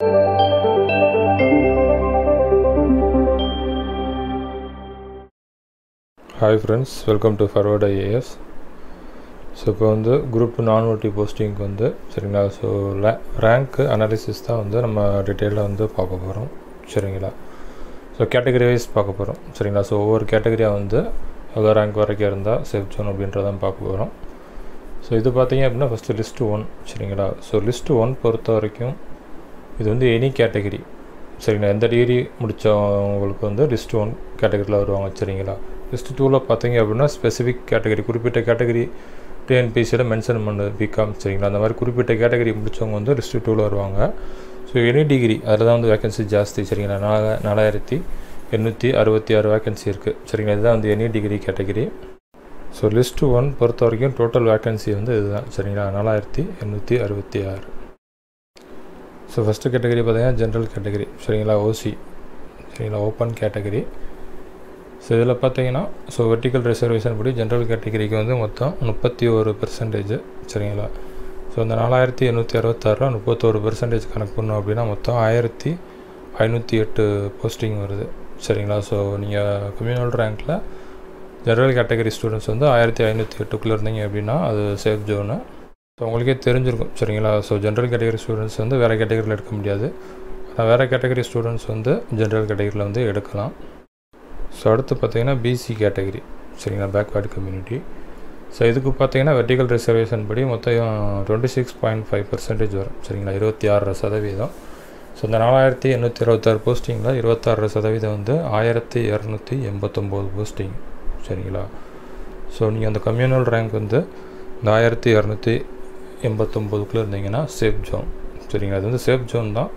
Hi friends, welcome to Forward IAS. So இப்போ வந்து group நான் ஓட்டி போஸ்டிங்க்கு வந்து சரிங்களா. ஸோ ரேங்க் அனாலிசிஸ் தான் வந்து நம்ம டீட்டெயிலாக வந்து பார்க்க போகிறோம் சரிங்களா. ஸோ கேட்டகரி வைஸ் பார்க்க போகிறோம் சரிங்களா. ஸோ ஒவ்வொரு கேட்டகரியாக வந்து எவ்வளோ ரேங்க் வரைக்கும் இருந்தால் சேஃப் ஜோன் அப்படின்றதான் பார்க்க போகிறோம். ஸோ இது பார்த்தீங்க அப்படின்னா ஃபஸ்ட்டு லிஸ்ட்டு 1 சரிங்களா. ஸோ லிஸ்ட்டு 1 பொறுத்த வரைக்கும் இது வந்து எனி கேட்டகரி சரிங்களா. எந்த டிகிரி முடித்தவங்களுக்கு வந்து லிஸ்ட்டு 1 கேட்டகரியில் வருவாங்க சரிங்களா. லிஸ்ட்டு 2ல் பார்த்தீங்க அப்படின்னா ஸ்பெசிஃபிக் கேட்டகரி, குறிப்பிட்ட கேட்டகரி டிஎன்பிசியில் மென்ஷன் பண்ணது பிகாம் சரிங்களா. அந்த மாதிரி குறிப்பிட்ட கேட்டகரி முடித்தவங்க வந்து லிஸ்ட்டு 2ல் வருவாங்க. ஸோ எனி டிகிரி அதில் தான் வந்து வேகன்சி ஜாஸ்தி சரிங்களா. 4866 வேகன்சி இருக்குது சரிங்களா. இதுதான் வந்து any degree category. So list 1 பொறுத்த வரைக்கும் டோட்டல் வேகன்சி வந்து இதுதான் சரிங்களா, 4866. ஸோ ஃபஸ்ட்டு கேட்டகரி பார்த்தீங்கன்னா ஜென்ரல் கேட்டகரி சரிங்களா, ஓசி சரிங்களா, ஓப்பன் கேட்டகரி. ஸோ இதில் பார்த்தீங்கன்னா ஸோ வெர்டிக்கல் ரிசர்வேஷன் படி ஜென்ரல் கேட்டகரிக்கு வந்து மொத்தம் 31% சரிங்களா. ஸோ இந்த 4866 31% கணக்கு பண்ணோம் அப்படின்னா மொத்தம் 1508 போஸ்டிங் வருது சரிங்களா. ஸோ நீங்கள் கம்யூனல் ரேங்க்கில் ஜென்ரல் கேட்டகரி ஸ்டூடெண்ட்ஸ் வந்து 1508க்குள்ளே இருந்தீங்க அப்படின்னா அது சேஃப் ஜோனு. ஸோ உங்களுக்கே தெரிஞ்சிருக்கும் சரிங்களா. ஸோ ஜென்ரல் கேட்டகரி ஸ்டூடெண்ட்ஸ் வந்து வேறு கேட்டகரியில் எடுக்க முடியாது, ஆனால் வேறு கேட்டகரி ஸ்டூடெண்ட்ஸ் வந்து ஜென்ரல் கேட்டகரியில் வந்து எடுக்கலாம். ஸோ அடுத்து பார்த்தீங்கன்னா பிசி கேட்டகரி சரிங்களா, பேக்வேர்டு கம்யூனிட்டி. ஸோ இதுக்கு பார்த்தீங்கன்னா வெர்டிக்கல் ரிசர்வேஷன் படி மொத்தம் 26.5% வரும் சரிங்களா, 26%. ஸோ இந்த 4826 போஸ்டிங்கில் 26% வந்து 1289 போஸ்டிங் சரிங்களா. ஸோ நீங்கள் அந்த கம்யூனல் ரேங்க் வந்து இந்த 1289க்குள்ளே இருந்தீங்கன்னா சேஃப் ஜோன் சரிங்களா. அது வந்து சேஃப் ஜோன் தான்.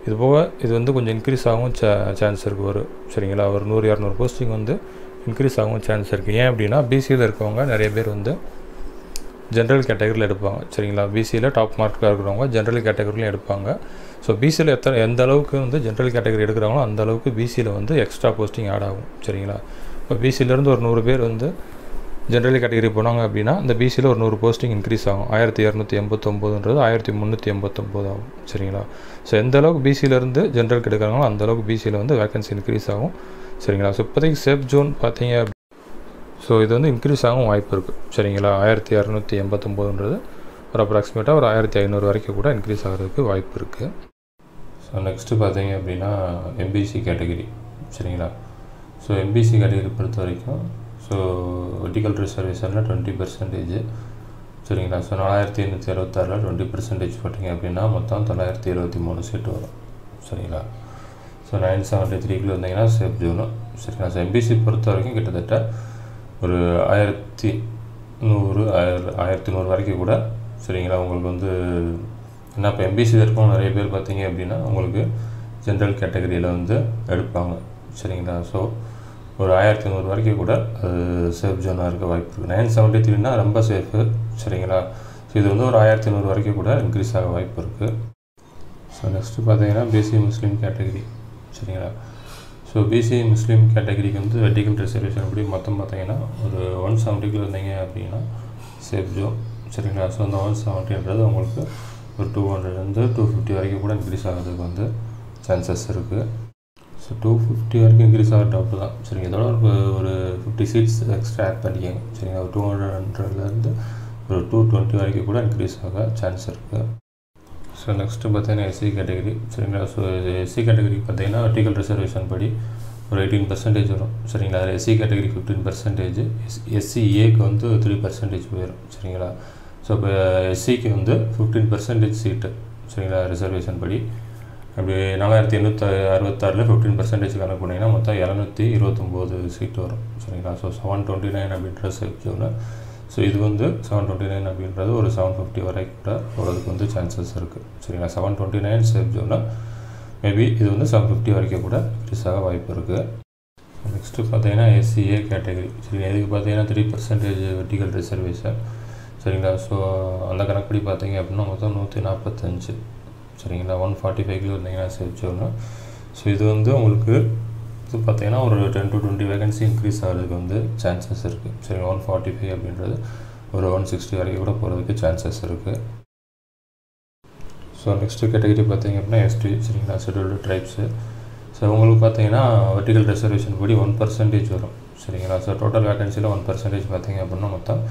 இது போக இது வந்து கொஞ்சம் இன்க்ரீஸ் ஆகவும் சான்ஸ் இருக்குது வரும் சரிங்களா. ஒரு 100-200 போஸ்டிங் வந்து இன்க்ரீஸ் ஆகவும் சான்ஸ் இருக்குது. ஏன் அப்படின்னா பிசியில் இருக்கவங்க நிறைய பேர் வந்து ஜென்ரல் கேட்டகரியில் எடுப்பாங்க சரிங்களா. பிசியில் டாப் மார்க்கில் இருக்கிறவங்க ஜென்ரல் கேட்டகரிலையும் எடுப்பாங்க. ஸோ பிசியில் எந்த அளவுக்கு வந்து ஜென்ரல் கேட்டகரி எடுக்கிறாங்களோ அந்த அளவுக்கு பிசியில் வந்து எக்ஸ்ட்ரா போஸ்டிங் ஆட் ஆகும் சரிங்களா. இப்போ பிசியிலேருந்து ஒரு 100 பேர் வந்து ஜென்ரல் கேட்டகரி போனாங்க அப்படின்னா இந்த பிசியில் ஒரு 100 போஸ்டிங் இன்க்ரீஸ் ஆகும். 1289ன்றது 1389 ஆகும் சரிங்களா. ஸோ எந்த அளவுக்கு பிசியிலேருந்து ஜென்ரல் எடுக்கிறாங்களோ அந்தளவுக்கு பிசியில் வந்து வேகன்சி இன்க்ரீஸ் ஆகும் சரிங்களா. ஸோ இப்போதைக்கு சேஃப் ஜோன் பார்த்தீங்க ஸோ இது வந்து இன்க்ரீஸ் ஆகும் வாய்ப்பு இருக்குது சரிங்களா. 1289ன்றது ஒரு அப்ராக்சிமேட்டாக ஒரு 1500 வரைக்கும் கூட இன்க்ரீஸ் ஆகிறதுக்கு வாய்ப்பு இருக்குது. ஸோ நெக்ஸ்ட்டு பார்த்தீங்க அப்படின்னா எம்பிசி கேட்டகரி சரிங்களா. ஸோ எம்பிசி கேட்டகரி பொறுத்த வரைக்கும் ஸோ வெர்டிக்கல் ரிசர்வேஷனில் 20% சரிங்களா. ஸோ 4866 20% போட்டிங்க அப்படின்னா மொத்தம் 973 சீட்டு வரும் சரிங்களா. ஸோ 973க்குள்ளே இருந்தீங்கன்னா சேஃப் ஜோனு சரிங்களா. ஸோ எம்பிசி பொறுத்த வரைக்கும் கிட்டத்தட்ட ஒரு 1100 வரைக்கும் கூட சரிங்களா. உங்களுக்கு வந்து என்ன இப்போ எம்பிசியில் இருக்கவங்க நிறைய பேர் பார்த்தீங்க அப்படின்னா உங்களுக்கு ஜென்ரல் கேட்டகரியில் வந்து எடுப்பாங்க சரிங்களா. ஸோ ஒரு 1100 வரைக்கும் கூட அது சேஃப் ஜோனாக இருக்க வாய்ப்பு இருக்குது. 973னா ரொம்ப சேஃபு சரிங்களா. ஸோ இது வந்து ஒரு 1500 வரைக்கும் கூட இன்க்ரீஸ் ஆக வாய்ப்பு இருக்குது. ஸோ நெக்ஸ்ட்டு பார்த்தீங்கன்னா பிசி முஸ்லீம் கேட்டகரி சரிங்களா. ஸோ பிசி முஸ்லீம் கேட்டகரிக்கு வந்து வெர்டிக்கல் ரிசர்வேஷன் அப்படி மொத்தம் பார்த்தீங்கன்னா ஒரு 170க்குள்ள இருந்தீங்க அப்படின்னா சேஃப் ஜோன் சரிங்களா. ஸோ அந்த 170ன்றது உங்களுக்கு ஒரு 200 250 வரைக்கும் கூட இன்க்ரீஸ் ஆகிறதுக்கு வந்து சான்சஸ் இருக்குது. ஸோ 250 வரைக்கும் இன்க்ரீஸ் ஆகிற டவுட்டு தான் சரிங்க. இதோட ஒரு 50 சீட்ஸ் எக்ஸ்ட்ரா ஆட் பண்ணிக்கோங்க சரிங்களா. ஒரு 200லேருந்து ஒரு 220 வரைக்கும் கூட இன்க்ரீஸ் ஆக சான்ஸ் இருக்குது. ஸோ நெக்ஸ்ட்டு பார்த்தீங்கன்னா எஸ்சி கேட்டகரி சரிங்களா. ஸோ எஸ்சி கேட்டகரி பார்த்தீங்கன்னா வெர்டிக்கல் ரிசர்வேஷன் படி ஒரு 18% வரும் சரிங்களா. அதில் எஸ்சி கேட்டகரி 15%, எஸ்சிஏக்கு வந்து 3% போயிடும் சரிங்களா. ஸோ இப்போ எஸ்சிக்கு வந்து 15% சீட்டு சரிங்களா ரிசர்வேஷன் படி. அப்படி 4866 15% கணக்கு பண்ணிங்கன்னா மொத்தம் 729 சீட்டு வரும் சரிங்களா. ஸோ 729 அப்படின்ற சேஃப் ஜோனு. ஸோ இது வந்து 729 அப்படின்றது ஒரு 750 வரைக்கும் கூட போகிறதுக்கு வந்து சான்சஸ் இருக்குது சரிங்களா. 729 சேஃப் ஜோனு, மேபி இது வந்து 750 வரைக்கும் கூட இன்க்ரீஸ் ஆக வாய்ப்பு இருக்குது. நெக்ஸ்ட்டு பார்த்தீங்கன்னா எஸ்சிஏ கேட்டகரி சரிங்களா. இதுக்கு பார்த்தீங்கன்னா 3% வெர்டிக்கல் ரிசர்வேஷன் சரிங்களா. ஸோ அந்த கணக்குப்படி பார்த்தீங்க அப்படின்னா மொத்தம் 145 சரிங்களா. 145க்குள்ள இருந்தீங்கன்னா சேஃப் ஜோனு. ஸோ இது வந்து உங்களுக்கு இது பார்த்தீங்கன்னா ஒரு 10 to 20 வேகன்சி இன்க்ரீஸ் ஆகிறதுக்கு வந்து சான்சஸ் இருக்குது சரிங்களா. 145 அப்படின்றது ஒரு 160 வரைக்கும் கூட போகிறதுக்கு சான்சஸ் இருக்குது. ஸோ நெக்ஸ்ட்டு கேட்டகரி பார்த்தீங்க அப்படின்னா எஸ்டி, சரிங்களா, ஷெட்யூல்டு ட்ரைப்ஸு. ஸோ உங்களுக்கு பார்த்தீங்கன்னா வெர்டிகல் ரிசர்வேஷன் படி 1% வரும், சரிங்களா. ஸோ டோட்டல் வேகன்சியில் 1% பார்த்தீங்க அப்படின்னா மொத்தம்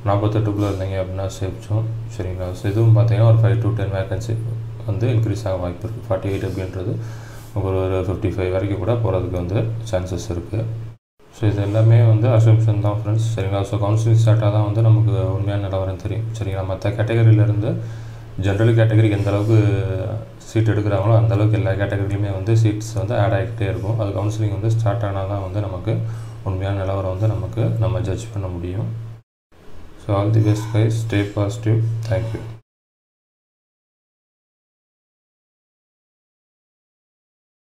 48க்குள்ளே இருந்தீங்க அப்படின்னா சேஃப்ஸும், சரிங்களா. ஸோ இதுவும் பார்த்தீங்கன்னா ஒரு 5 to 10 வேகன்சி வந்து இன்க்ரீஸ் ஆக வாய்ப்பு இருக்குது. 48 அப்படின்றது ஒரு 55 வரைக்கும் கூட போகிறதுக்கு வந்து சான்சஸ் இருக்குது. ஸோ இது எல்லாமே வந்து அசம்ப்ஷன் தான் ஃப்ரெண்ட்ஸ், சரிங்களா. ஸோ கவுன்சிலிங் ஸ்டார்ட்டாக தான் வந்து நமக்கு உண்மையான நிலவரம் தெரியும், சரிங்களா. மற்ற கேட்டகரியிலேருந்து ஜென்ரல் கேட்டகரிக்கு எந்த அளவுக்கு சீட் எடுக்கிறாங்களோ அந்தளவுக்கு எல்லா கேட்டகரிலையுமே வந்து சீட்ஸ் வந்து ஆட் ஆகிக்கிட்டே இருக்கும். அது கவுன்சிலிங் வந்து ஸ்டார்ட் ஆனால் தான் வந்து நமக்கு உண்மையான நிலவரம் வந்து நம்ம ஜட்ஜ் பண்ண முடியும். So all the best guys, stay positive, thank you.